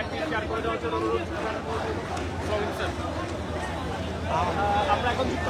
লাইভটি শেয়ার করে দেওয়ার জন্য অনুরোধ স্যার। আমরা এখন যুক্ত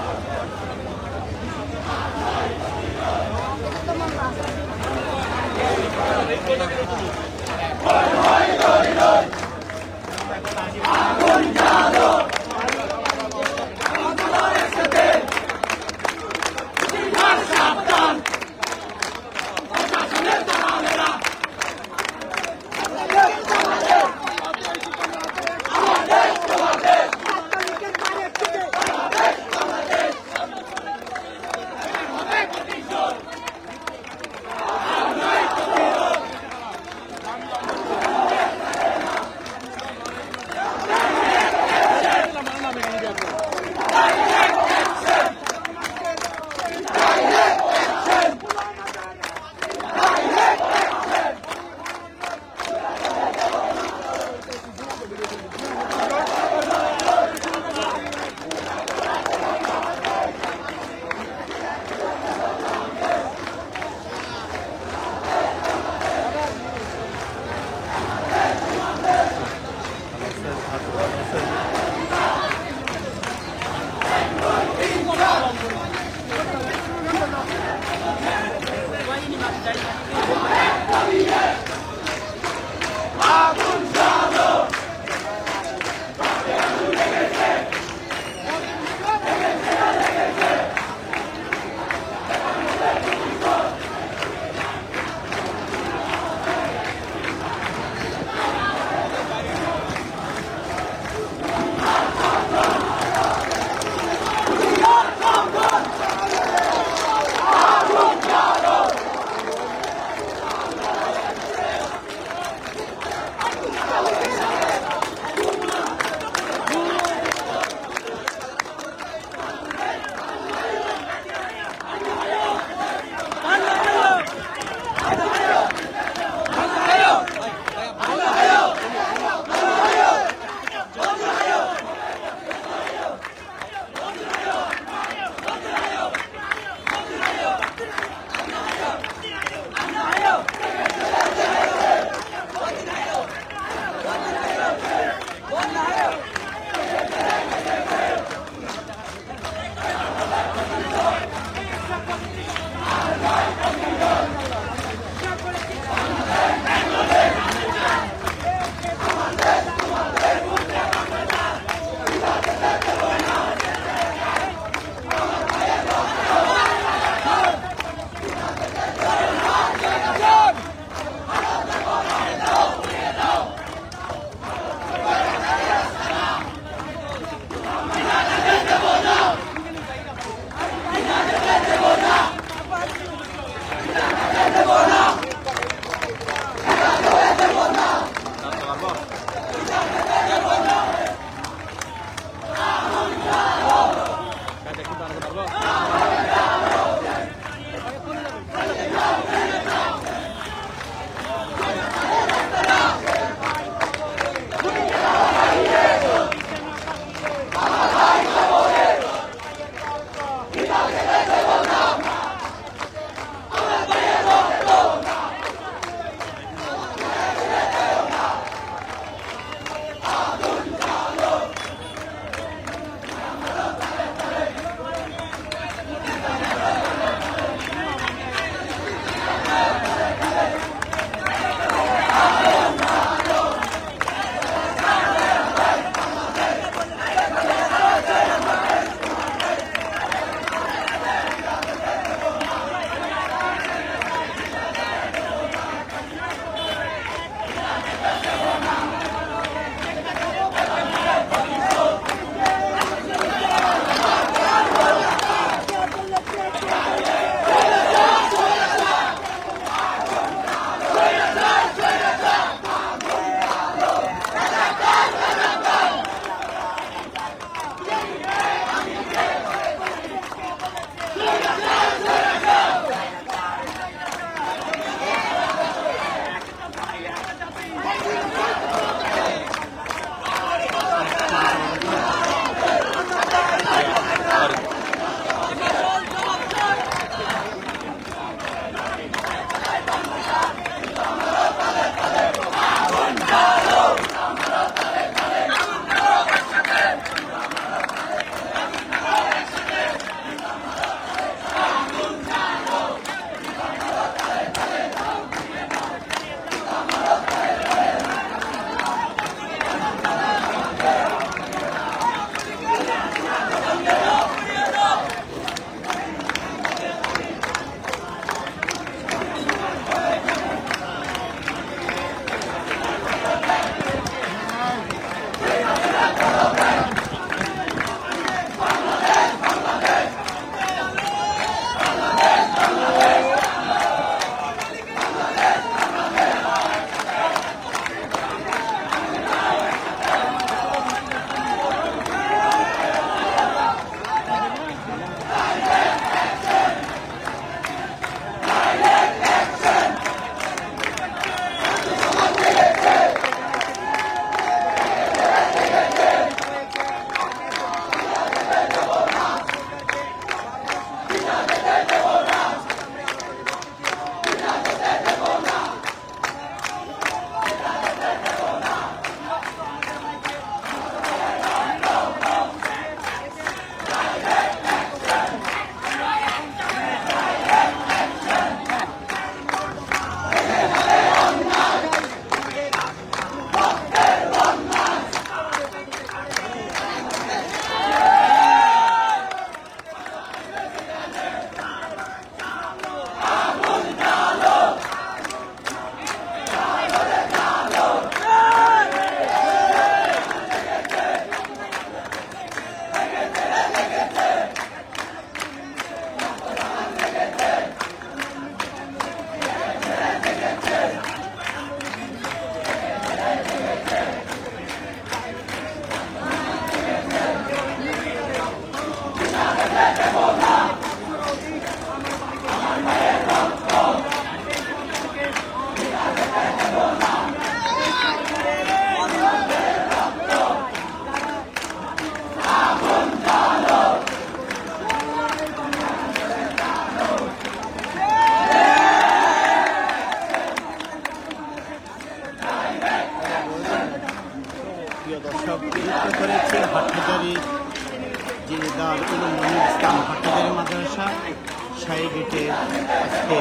আজকে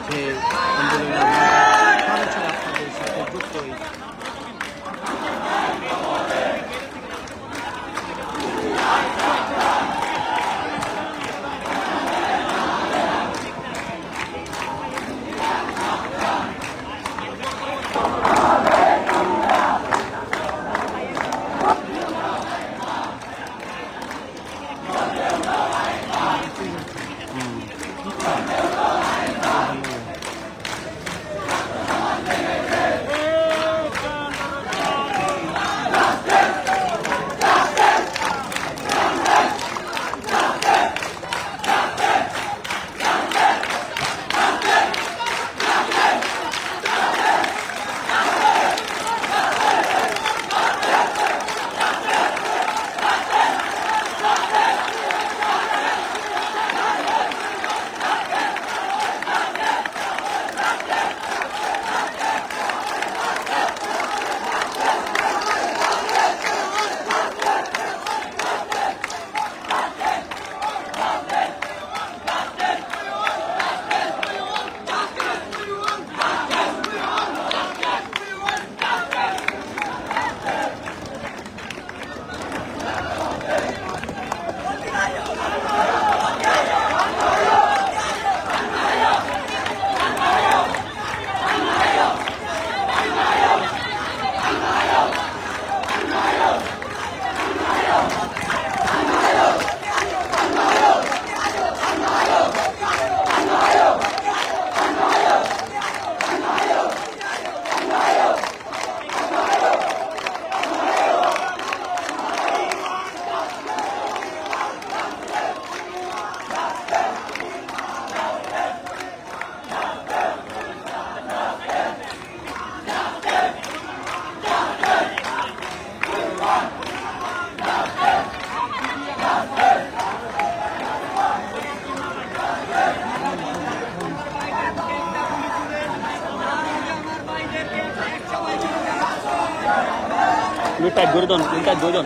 যে আন্দোলনে মানুষের আপনাদের সাথে যুক্ত হয়েছে। টাইট ধরে দেন, টাইট ধরে দেন।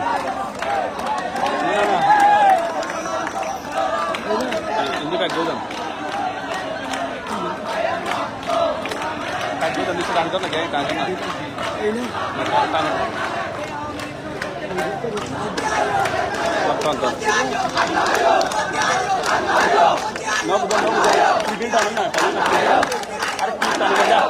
ইন্দি টাইট ধরে দেন, টাইট ধরে দেন, নিচে টান দেন না, গ্যাং টান দেন না, টান টান টান না বুঝা না বুঝা টিভি টান না, আরে কি টান যা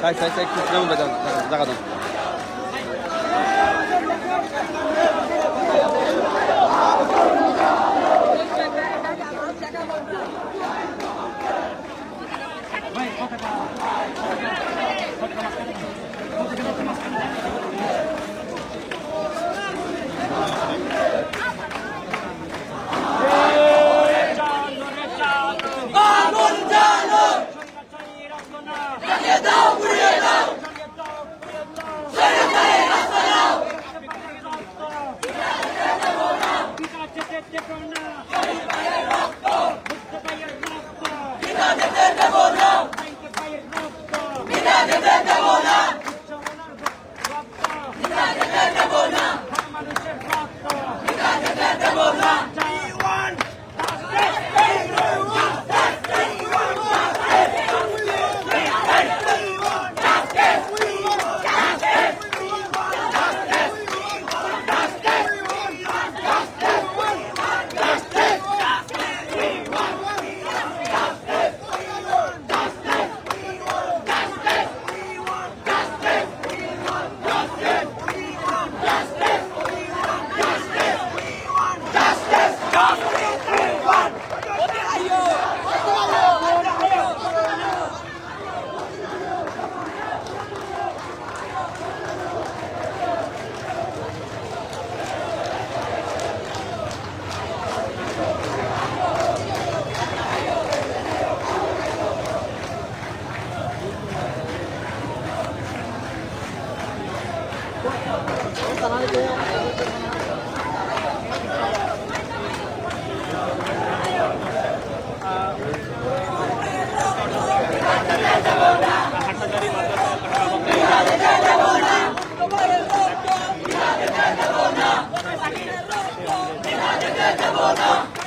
Sai, não, zagadão.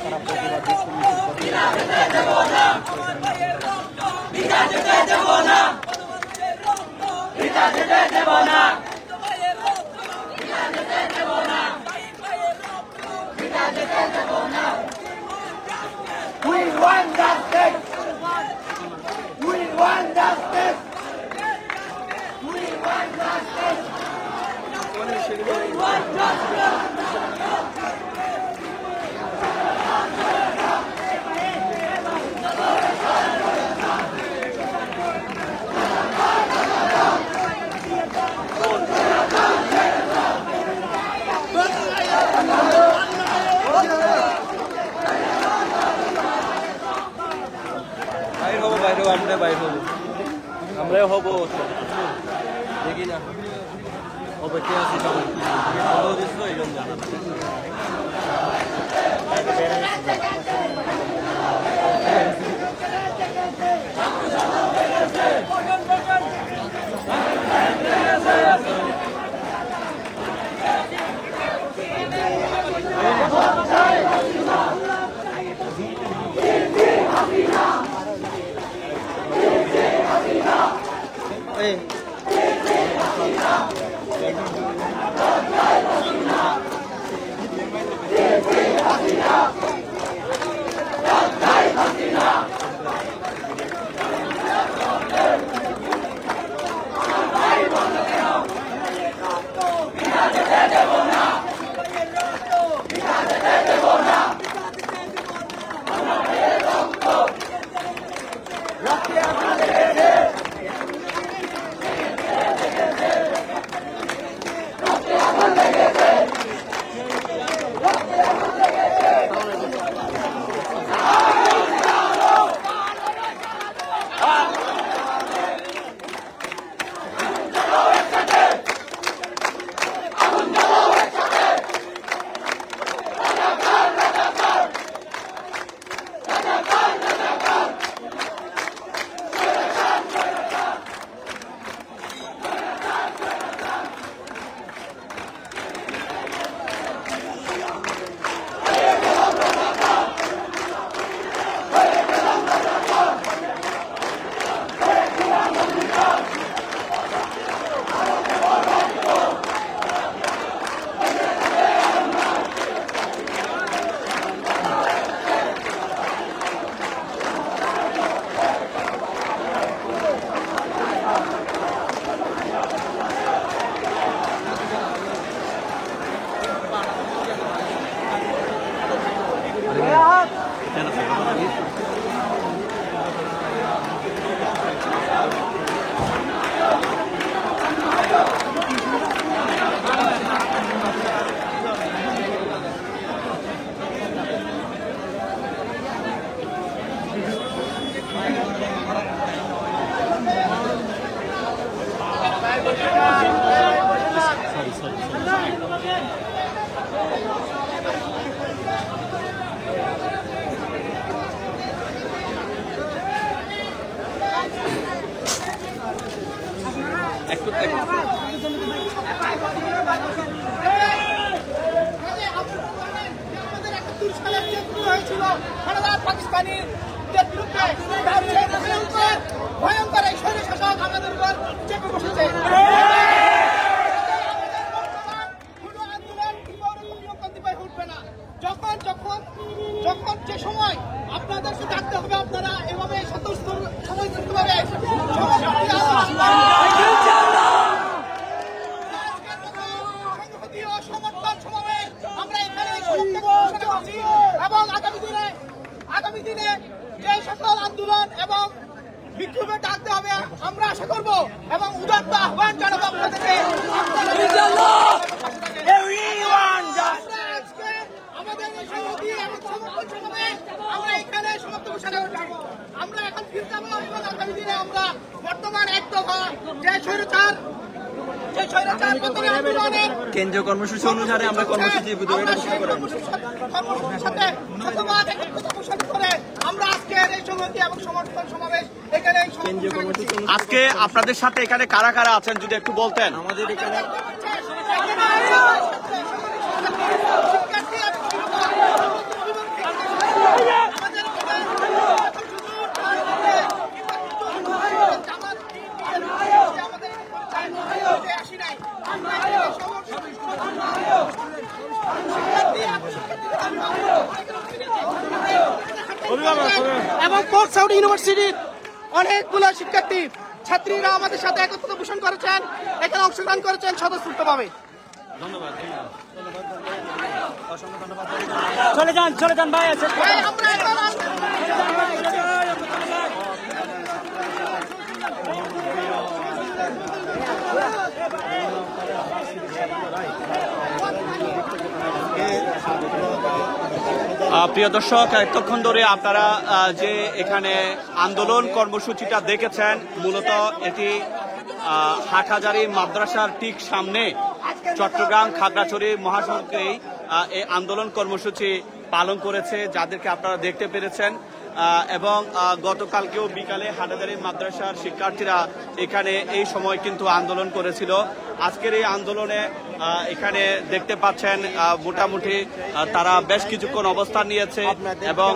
তারা প্রতিবাদ We want justice! We want justice! We want justice! We want justice! আমরাই হবো দেখি না হবে কে আছে সবাই এই জন্য ভয়ঙ্কর এই শরীর শাসক আমাদের উপর চেপে বসেছে। যখন যে সময় আপনাদেরকে ডাকতে হবে আপনারা এভাবে সময় করতে পারে সমর্থন সমাবেশ আমরা এখানে এবং আগামী দিনে যে সকল আন্দোলন এবং বিক্ষোভে ডাকতে হবে আমরা আশা করব এবং উদাত্ত আহ্বান জানাবো আপনাদেরকে আমাদের সহযোগী এবং সমর্থন সমাবেশ আমরা এখানে সমাপ্ত ঘোষণা করবো। আমরা এখন ফিরে যাবো এবং আগামী দিনে আমরা বর্তমান এক দফা যে স্বৈরাচার কেন্দ্রীয় কর্মসূচি অনুসারে আমরা কর্মসূচি আমরা আজকের এই সমিতি এবং সমর্থন সমাবেশ এখানে আজকে আপনাদের সাথে এখানে কারা কারা আছেন যদি একটু বলতেন। আমাদের এখানে এবং পোর্ট সাউদি ইউনিভার্সিটির অনেকগুলো শিক্ষার্থী ছাত্রীরা আমাদের সাথে একত্রিত পোষণ করেছেন, এখানে অংশগ্রহণ করেছেন স্বতঃস্ফূর্তভাবে। চলে যান ভাই। আমরা এখন প্রিয় দর্শক, এতক্ষণ ধরে আপনারা যে এখানে আন্দোলন কর্মসূচিটা দেখেছেন, মূলত এটি হাটহাজারী মাদ্রাসার ঠিক সামনে চট্টগ্রাম খাগড়াছড়ি মহাসড়কেই এই আন্দোলন কর্মসূচি পালন করেছে, যাদেরকে আপনারা দেখতে পেরেছেন। এবং গতকালকেও বিকালে হাটহাজারী মাদ্রাসার শিক্ষার্থীরা এখানে এই সময় কিন্তু আন্দোলন করেছিল। আজকের এই আন্দোলনে এখানে দেখতে পাচ্ছেন মোটামুটি তারা বেশ কিছুক্ষণ অবস্থান নিয়েছে এবং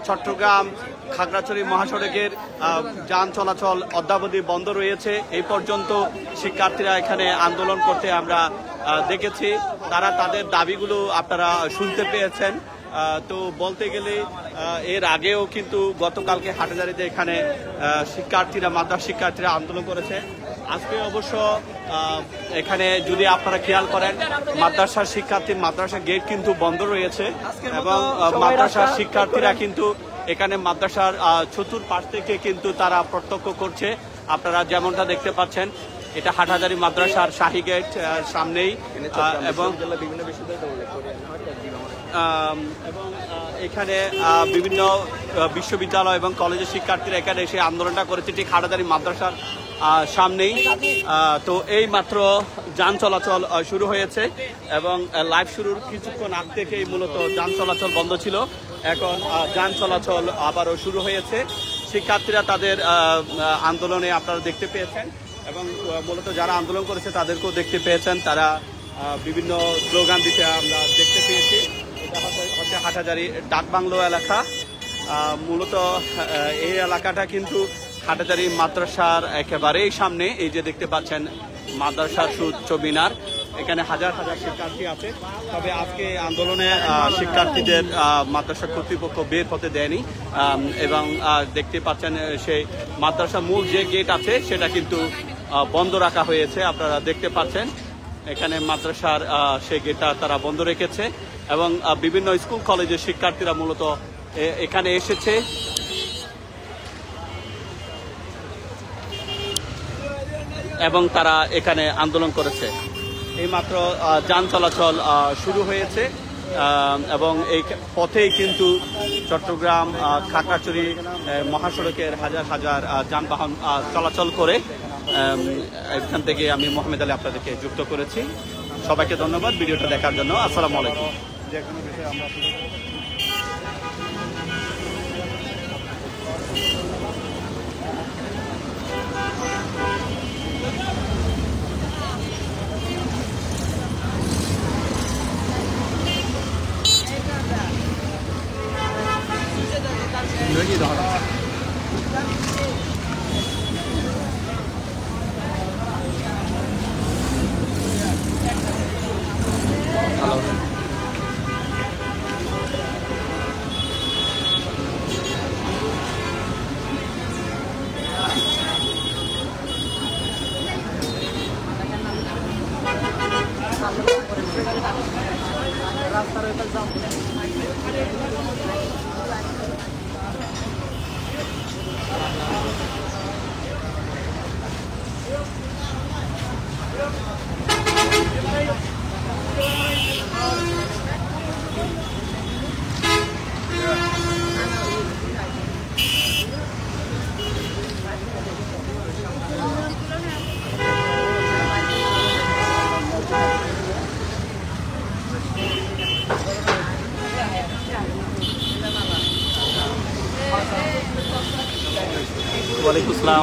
চট্টগ্রাম খাগড়াছড়ি মহাসড়কের যান চলাচল অদ্যাবধি বন্ধ রয়েছে। এই পর্যন্ত শিক্ষার্থীরা এখানে আন্দোলন করতে আমরা দেখেছি। তারা তাদের দাবিগুলো আপনারা শুনতে পেয়েছেন। তো বলতে গেলে এর আগেও কিন্তু গতকালকে হাটহাজারীতে এখানে মাদ্রাসা শিক্ষার্থীরা আন্দোলন করেছে। আজকে অবশ্য এখানে যদি আপনারা খেয়াল করেন, মাদ্রাসা গেট কিন্তু বন্ধ রয়েছে এবং মাদ্রাসার শিক্ষার্থীরা কিন্তু এখানে মাদ্রাসার চতুর্পাশ থেকে কিন্তু তারা প্রত্যক্ষ করছে। আপনারা যেমনটা দেখতে পাচ্ছেন, এটা হাটহাজারী মাদ্রাসার শাহী গেট সামনেই এবং এখানে বিভিন্ন বিশ্ববিদ্যালয় এবং কলেজের শিক্ষার্থীরা এখানে এসে আন্দোলনটা করেছে ঠিক হাটহাজারী মাদ্রাসার সামনেই। তো এই মাত্র যান চলাচল শুরু হয়েছে এবং লাইভ শুরুর কিছুক্ষণ আগ থেকেই মূলত যান চলাচল বন্ধ ছিল। এখন যান চলাচল আবারও শুরু হয়েছে। শিক্ষার্থীরা তাদের আন্দোলনে আপনারা দেখতে পেয়েছেন এবং মূলত যারা আন্দোলন করেছে তাদেরকেও দেখতে পেয়েছেন। তারা বিভিন্ন স্লোগান দিতে আমরা দেখতে পেয়েছি। এটা হচ্ছে হাটহাজারী ডাকবাংলো এলাকা। মূলত এই এলাকাটা কিন্তু হাটহাজারী মাদ্রাসার একেবারেই সামনে। এই যে দেখতে পাচ্ছেন মাদ্রাসার সুউচ্চ মিনার, এখানে হাজার হাজার শিক্ষার্থী আছে। তবে আজকে আন্দোলনে শিক্ষার্থীদের মাদ্রাসা কর্তৃপক্ষ বের হতে দেয়নি এবং দেখতে পাচ্ছেন সেই মাদ্রাসা মূল যে গেট আছে সেটা কিন্তু বন্ধ রাখা হয়েছে। আপনারা দেখতে পাচ্ছেন এখানে মাদ্রাসার সেই গেটটা তারা বন্ধ রেখেছে এবং বিভিন্ন স্কুল কলেজের শিক্ষার্থীরা মূলত এখানে এসেছে। এবং তারা এখানে আন্দোলন করেছে। এইমাত্র যান চলাচল শুরু হয়েছে এবং এই পথেই কিন্তু চট্টগ্রাম খাগড়াছড়ি মহাসড়কের হাজার হাজার যানবাহন চলাচল করে। এখান থেকে আমি মোহাম্মদ আলী আপনাদেরকে যুক্ত করেছি। সবাইকে ধন্যবাদ ভিডিওটা দেখার জন্য। আসসালামু আলাইকুম। ওয়ালাইকুম আসসালাম।